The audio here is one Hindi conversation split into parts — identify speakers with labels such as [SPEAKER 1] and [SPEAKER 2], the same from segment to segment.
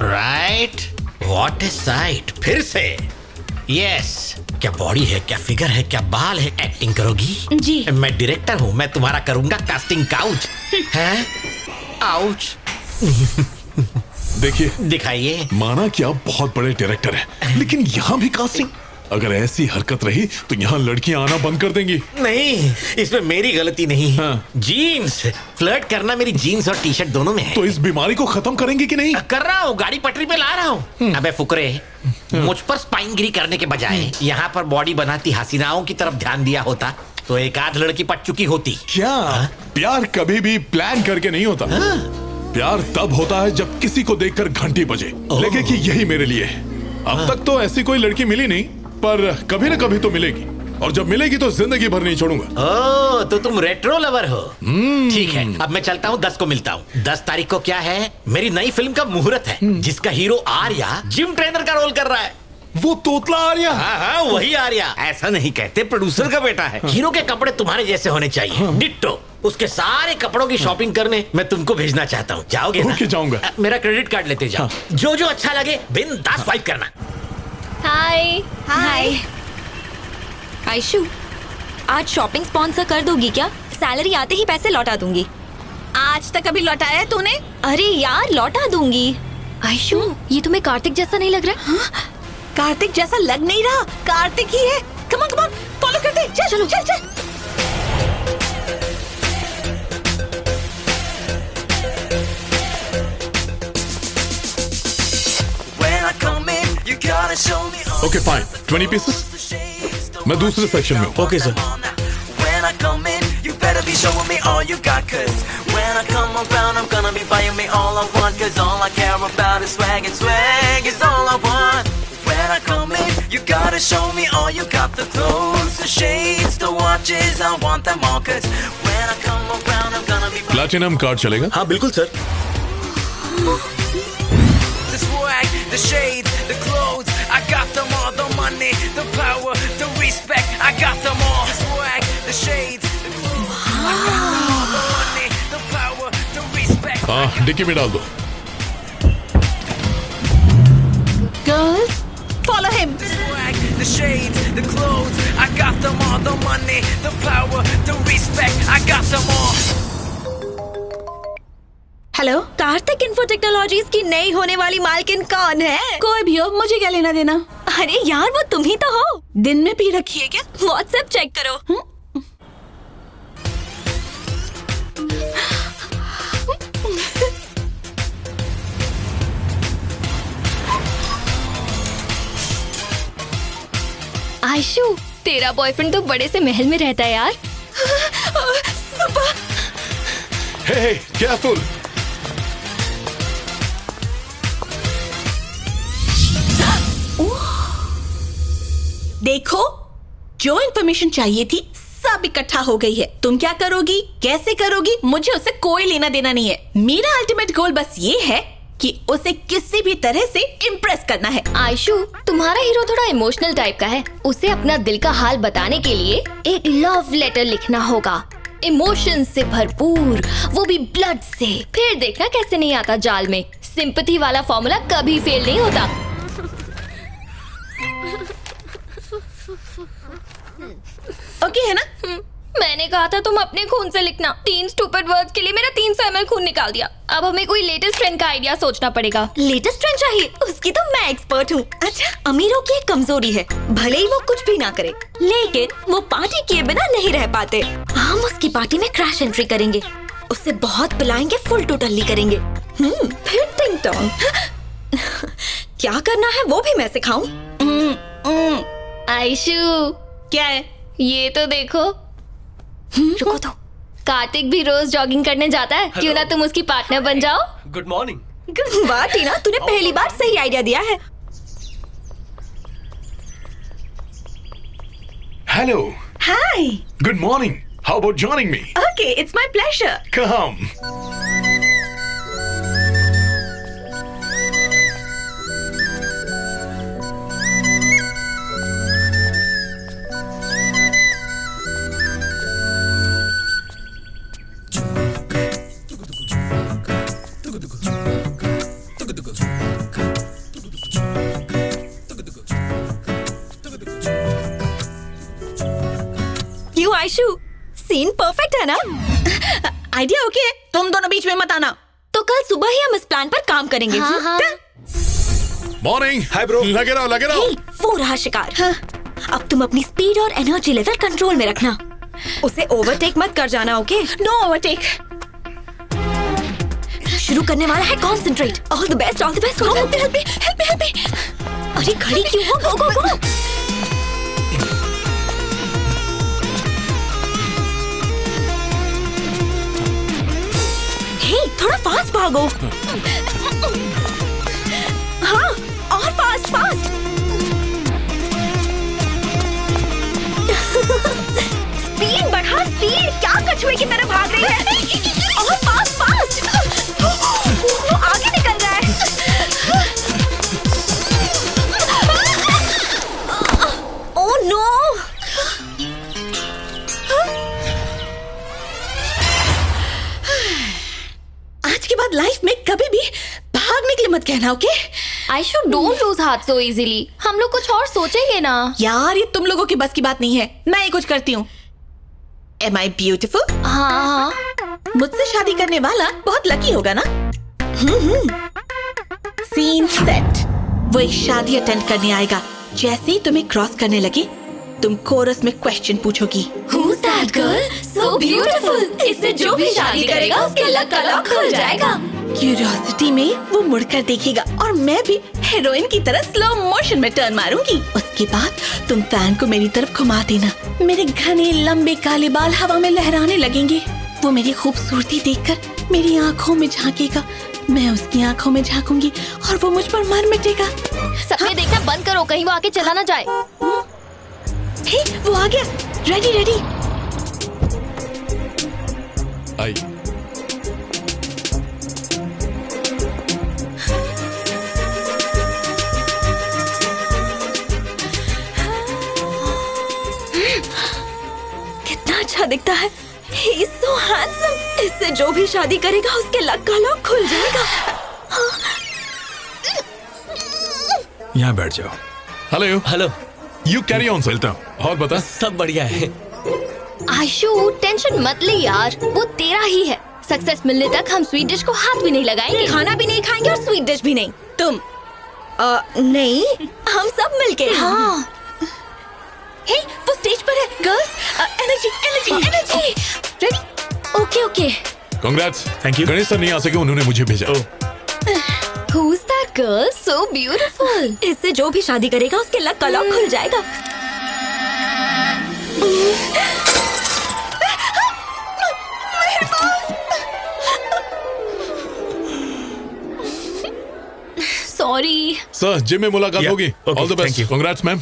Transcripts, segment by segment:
[SPEAKER 1] Right, what A site. फिर से यस। क्या बॉडी है, क्या फिगर है, क्या बाल है। एक्टिंग करोगी?
[SPEAKER 2] जी।
[SPEAKER 1] मैं डायरेक्टर हूँ, मैं तुम्हारा करूंगा कास्टिंग काउच। है आउच।
[SPEAKER 3] देखिए,
[SPEAKER 1] दिखाइए।
[SPEAKER 3] माना कि आप बहुत बड़े डायरेक्टर हैं, लेकिन यहाँ भी कास्टिंग? अगर ऐसी हरकत रही तो यहाँ लड़कियां आना बंद कर देंगी।
[SPEAKER 1] नहीं, इसमें मेरी गलती नहीं है।
[SPEAKER 3] हाँ।
[SPEAKER 1] जीन्स फ्लर्ट करना मेरी जीन्स और टी शर्ट दोनों में है।
[SPEAKER 3] तो इस बीमारी को खत्म करेंगे कि नहीं?
[SPEAKER 1] कर रहा हूँ, गाड़ी पटरी पे ला रहा हूँ। अबे फुकरे, मुझ पर स्पाइनगिरी करने के बजाय यहाँ पर बॉडी बनाती हसीनाओं की तरफ ध्यान दिया होता तो एक आध लड़की पट चुकी होती।
[SPEAKER 3] क्या प्यार कभी भी प्लान करके नहीं होता? प्यार तब होता है जब किसी को देखकर घंटी बजे, लगे कि यही मेरे लिए है। अब तक तो ऐसी कोई लड़की मिली नहीं, पर कभी न कभी तो मिलेगी, और जब मिलेगी तो जिंदगी भर नहीं छोड़ूंगा।
[SPEAKER 1] ओह, तो तुम रेट्रो लवर हो। ठीक है, अब मैं चलता हूँ, 10 को मिलता हूँ। 10 तारीख को क्या है? मेरी नई फिल्म का मुहूर्त है, जिसका हीरो आर्या जिम ट्रेनर का रोल कर रहा है।
[SPEAKER 3] वो तोतला आर्या?
[SPEAKER 1] हाँ हाँ, वही आर्या। ऐसा नहीं कहते, प्रोड्यूसर का बेटा है। हीरो के कपड़े तुम्हारे जैसे होने चाहिए, डिट्टो। उसके सारे कपड़ों की शॉपिंग करने मैं तुमको भेजना चाहता हूँ। जाओगे ना?
[SPEAKER 3] ओके, जाऊंगा।
[SPEAKER 1] मेरा क्रेडिट कार्ड लेते जाओ। जो जो अच्छा लगे बिंदास स्वाइप करना।
[SPEAKER 2] हाय। हाय आयशु, आज शॉपिंग स्पॉन्सर कर दोगी क्या? सैलरी आते ही पैसे लौटा दूंगी।
[SPEAKER 4] आज तक अभी लौटाया है तूने?
[SPEAKER 2] अरे यार, लौटा दूंगी। आयशु, ये तुम्हें कार्तिक जैसा नहीं लग रहा?
[SPEAKER 4] हाँ? कार्तिक जैसा लग नहीं रहा, कार्तिक ही है। कम ऑन फॉलो करते। चल चलो, चल चल।
[SPEAKER 3] Okay fine, 20 pieces. मैं दूसरे सेक्शन में हूँ।
[SPEAKER 1] Okay sir.
[SPEAKER 5] When I come in, you better be showing me all you got, 'cause when I come around, I'm gonna be buying me all I want, 'cause all I care about is swag, and swag is all I want. When I come in, you gotta show me all you got, the clothes, the shades, the watches, I want them all, 'cause when I come around, I'm gonna be
[SPEAKER 3] platinum card चलेगा?
[SPEAKER 1] हाँ बिल्कुल sir.
[SPEAKER 5] the swag, the shades, the clothes, I got them all, the money, the power, the respect, I got them all. The swag, the shades, the clothes, I got them all, the money, the power, the respect.
[SPEAKER 3] हाँ, डिक्की में डाल दो।
[SPEAKER 4] Girls, follow him.
[SPEAKER 5] The swag, the shades, the clothes, I got them all, the money, the power, the respect, I got them all.
[SPEAKER 4] Hello,
[SPEAKER 2] Kartik info technologies की नई होने वाली मालकिन कौन है?
[SPEAKER 4] कोई भी हो, मुझे क्या लेना देना?
[SPEAKER 2] अरे यार, वो तुम ही तो हो।
[SPEAKER 4] दिन में पी रखी है क्या?
[SPEAKER 2] व्हाट्सएप चेक करो। आयशु, तेरा बॉयफ्रेंड तो बड़े से महल में रहता है यार।
[SPEAKER 3] हे, केयरफुल।
[SPEAKER 4] देखो, जो इन्फॉर्मेशन चाहिए थी सब इकट्ठा हो गई है। तुम क्या करोगी, कैसे करोगी, मुझे उससे कोई लेना देना नहीं है। मेरा अल्टीमेट गोल बस ये है कि उसे किसी भी तरह से इम्प्रेस करना है।
[SPEAKER 2] आयशु, तुम्हारा हीरो थोड़ा इमोशनल टाइप का है। उसे अपना दिल का हाल बताने के लिए एक लव लेटर लिखना होगा, इमोशन से भरपूर, वो भी ब्लड से। फिर देखना कैसे नहीं आता जाल में। सिंपैथी वाला फॉर्मूला कभी फेल नहीं होता।
[SPEAKER 4] ओके है ना?
[SPEAKER 2] मैंने कहा था तुम अपने खून से लिखना। 3 स्टूपिड वर्ड्स के लिए मेरा 300 ml खून निकाल दिया। अब हमें कोई लेटेस्ट ट्रेंड का आइडिया सोचना पड़ेगा। लेटेस्ट ट्रेंड चाहिए? उसकी तो मैं एक्सपर्ट हूँ। अच्छा, अमीरों की एक कमजोरी है, भले ही वो कुछ भी ना करे, लेकिन वो पार्टी किए बिना नहीं रह पाते। हम उसकी पार्टी में क्रैश एंट्री करेंगे, उसे बहुत पिलाएंगे, फुल टोटली करेंगे। फिर टिंग टोंग। क्या करना है वो भी मैं सिखाऊं। आयशु,
[SPEAKER 4] क्या है?
[SPEAKER 2] ये तो देखो। रुको तो, कार्तिक भी रोज जॉगिंग करने जाता है। क्यों ना तुम उसकी पार्टनर बन जाओ?
[SPEAKER 6] Good morning.
[SPEAKER 2] वाह टीना, तूने पहली बार सही आइडिया दिया है।
[SPEAKER 3] Hello.
[SPEAKER 4] Hi.
[SPEAKER 3] Good morning. How about joining me?
[SPEAKER 4] Okay, it's my pleasure.
[SPEAKER 3] Come.
[SPEAKER 2] क्यों आयशु, सीन परफेक्ट है ना?
[SPEAKER 4] आइडिया ओके, तुम दोनों बीच में मत आना।
[SPEAKER 2] तो कल सुबह ही हम इस प्लान पर काम करेंगे।
[SPEAKER 4] हाँ, हाँ।
[SPEAKER 3] मॉर्निंग। Hi bro. लगे रहो।
[SPEAKER 2] वो रहा शिकार। अब तुम अपनी स्पीड और एनर्जी लेवल कंट्रोल में रखना। उसे ओवरटेक मत कर जाना, ओके?
[SPEAKER 4] No overtake.
[SPEAKER 2] शुरू करने वाला है, concentrate. All the best, all the best.
[SPEAKER 4] Help me.
[SPEAKER 2] अरे खड़ी क्यों हो? गो गो गो। हे, थोड़ा फास्ट भागो। हाँ, और फास्ट। स्पीड बढ़ा, स्पीड। क्या कछुए की तरह भाग रही है? और फास्ट। वो आगे निकल रहा है। Oh no.
[SPEAKER 4] आज के बाद लाइफ में कभी भी भागने के लिए मत कहना, okay?
[SPEAKER 2] Aishu, don't lose heart so easily. हम लोग कुछ और सोचेंगे ना।
[SPEAKER 4] यार, ये तुम लोगों की बस की बात नहीं है। मैं ही कुछ करती हूँ। Am I beautiful?
[SPEAKER 2] हाँ।
[SPEAKER 4] मुझसे शादी करने वाला बहुत लकी होगा ना? Scene set. वो एक शादी अटेंड करने आएगा। जैसे ही तुम्हें क्रॉस करने लगे, तुम कोरस में question पूछोगी।
[SPEAKER 2] Who's that girl? So beautiful. इससे जो भी शादी करेगा उसके लक का लॉक खुल जाएगा।
[SPEAKER 4] क्यूरियोसिटी में वो मुड़कर देखेगा और मैं भी हीरोइन की तरह स्लो मोशन में टर्न मारूंगी। उसके बाद तुम फैन को मेरी तरफ घुमा देना। मेरे घने लंबे काले बाल हवा में लहराने लगेंगे। वो मेरी खूबसूरती देखकर मेरी आँखों में झांकेगा। मैं उसकी आँखों में झांकूंगी और वो मुझ पर मर मिटेगा।
[SPEAKER 2] सपने देखना बंद करो, कहीं वो आके चला ना जाए।
[SPEAKER 4] हे, वो आ गया। रेडी।
[SPEAKER 3] आई।
[SPEAKER 2] कितना अच्छा दिखता है। He is so handsome. इससे जो भी शादी करेगा उसके लक का लॉक खुल जाएगा।
[SPEAKER 3] यहाँ बैठ जाओ। हेलो। You carry on. चलता हूँ। और बता।
[SPEAKER 1] सब बढ़िया है।
[SPEAKER 2] आयशु, टेंशन मत ले यार, वो तेरा ही है। सक्सेस मिलने तक हम स्वीट डिश को हाथ भी नहीं लगाएंगे, खाना भी नहीं खाएंगे और स्वीट डिश भी नहीं।
[SPEAKER 4] तुम
[SPEAKER 2] नहीं, हम सब मिलके। हाँ।
[SPEAKER 4] हे, वो स्टेज पर है। Girls, energy. Ready?
[SPEAKER 2] Okay.
[SPEAKER 3] Congrats.
[SPEAKER 1] Thank you.
[SPEAKER 3] Ganesh sir नहीं आ सके, उन्होंने मुझे भेजा।
[SPEAKER 2] Who's that girl? So beautiful. इससे जो भी शादी करेगा उसके लक का लॉक खुल जाएगा। सॉरी।
[SPEAKER 3] सर, जिम में मुलाकात होगी।
[SPEAKER 1] okay,
[SPEAKER 3] all the
[SPEAKER 1] thank
[SPEAKER 3] best.
[SPEAKER 1] you.
[SPEAKER 3] Congrats ma'am.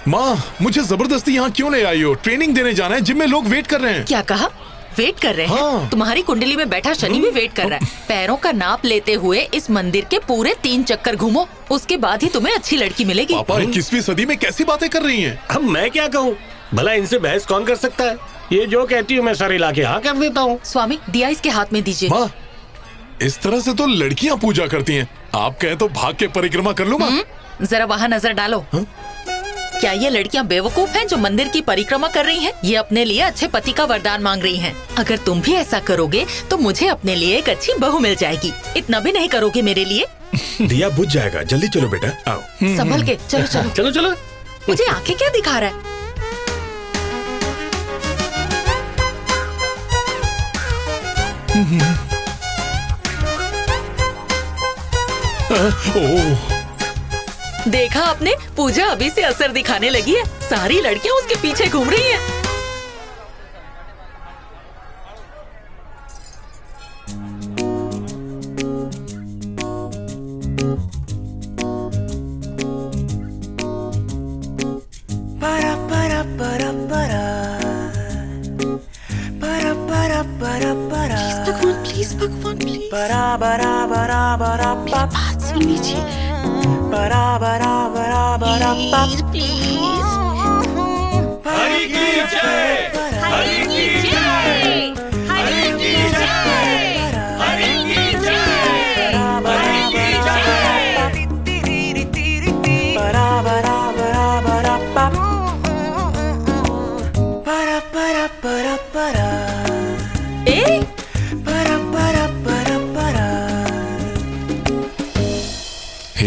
[SPEAKER 3] माँ, मुझे जबरदस्ती यहाँ क्यों ले आई हो? ट्रेनिंग देने जाना है। जिम में लोग वेट कर रहे हैं।
[SPEAKER 6] क्या कहा? वेट कर रहे हैं?
[SPEAKER 3] हाँ।
[SPEAKER 6] तुम्हारी कुंडली में बैठा शनि भी वेट कर रहा है। पैरों का नाप लेते हुए इस मंदिर के पूरे 3 चक्कर घूमो, उसके बाद ही तुम्हें अच्छी लड़की मिलेगी।
[SPEAKER 3] पापा 21वीं सदी में कैसी बातें कर रही हैं?
[SPEAKER 7] अब मैं क्या कहूँ? भला इनसे बहस कौन कर सकता है? ये जो कहती हूँ मैं सारे इलाके हाँ कर देता हूँ।
[SPEAKER 6] स्वामी, दिया इसके हाथ में दीजिए।
[SPEAKER 3] माँ, इस तरह से तो लड़कियाँ पूजा करती हैं। आप कहें तो भाग के परिक्रमा कर लूँ माँ?
[SPEAKER 6] जरा वहाँ नजर डालो। क्या ये लड़कियाँ बेवकूफ हैं जो मंदिर की परिक्रमा कर रही हैं? ये अपने लिए अच्छे पति का वरदान मांग रही हैं। अगर तुम भी ऐसा करोगे तो मुझे अपने लिए एक अच्छी बहू मिल जाएगी। इतना भी नहीं करोगे मेरे लिए?
[SPEAKER 7] दिया बुझ जाएगा। जल्दी चलो बेटा, आओ।
[SPEAKER 6] संभल के चलो।
[SPEAKER 7] चलो चलो।
[SPEAKER 6] मुझे आंखें क्या दिखा रहा है?
[SPEAKER 3] ओह,
[SPEAKER 6] देखा आपने, पूजा अभी से असर दिखाने लगी है। सारी लड़कियां उसके पीछे घूम रही हैं।
[SPEAKER 4] भगवान प्लीज बात सुन लीजिए। प्लीज
[SPEAKER 1] हरि की जय, हरि की जय, हरि की जय।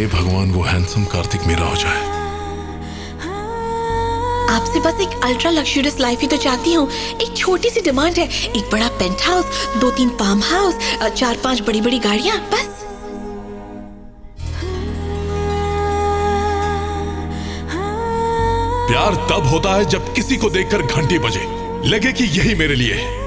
[SPEAKER 3] हे भगवान वो हैंडसम कार्तिक मेरा हो जाए।
[SPEAKER 4] आपसे बस एक अल्ट्रा लग्जरियस लाइफ ही तो चाहती हूँ। एक छोटी सी डिमांड है, एक बड़ा पेंट हाउस, 2-3 फार्म हाउस, 4-5 बड़ी बड़ी गाड़ियाँ, बस।
[SPEAKER 3] प्यार तब होता है जब किसी को देखकर घंटी बजे, लगे कि यही मेरे लिए है।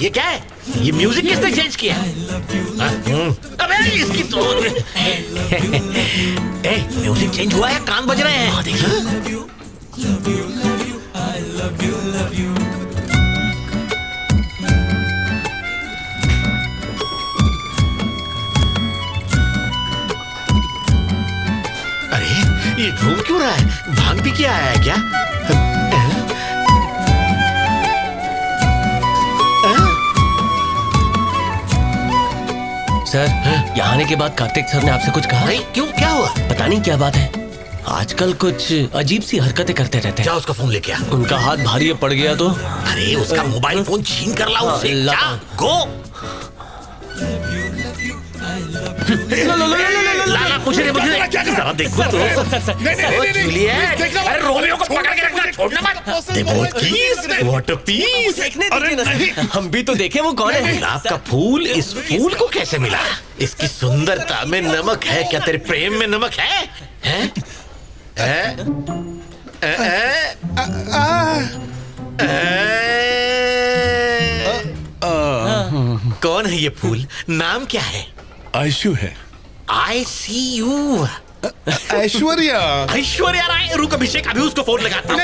[SPEAKER 1] ये क्या है? ये म्यूजिक किसने चेंज किया? अबे इसकी तो म्यूजिक चेंज हुआ है, कान बज रहे हैं। देखिए। अरे ये घूम क्यों रहा है? भांग भी क्या आया है क्या?
[SPEAKER 8] सर, यहाँ आने के बाद कार्तिक सर ने आपसे कुछ कहा?
[SPEAKER 1] नहीं, क्यों? क्या हुआ?
[SPEAKER 8] पता नहीं क्या बात है, आजकल कुछ अजीब सी हरकतें करते रहते हैं।
[SPEAKER 1] क्या उसका फोन लेके आ?
[SPEAKER 8] उनका हाथ भारी पड़ गया तो?
[SPEAKER 1] अरे उसका मोबाइल फोन छीन कर लाओ उससे। क्या? गो। लाला मुझे जरा देखो तो। जूलियट, अरे रोमियो को पकड़ के रखना, छोड़ना मत। What a piece.
[SPEAKER 8] अरे नहीं, हम भी तो देखें वो कौन है।
[SPEAKER 1] गुलाब का फूल इस फूल को कैसे मिला? इसकी सुंदरता में नमक है क्या? तेरे प्रेम में नमक है? हैं? कौन है ये फूल? नाम क्या है?
[SPEAKER 3] आयशु है।
[SPEAKER 1] ICU।
[SPEAKER 3] ऐश्वर्या।
[SPEAKER 1] ऐश्वर्या राय। रुक अभिषेक, अभी उसको फोन लगाता हूं।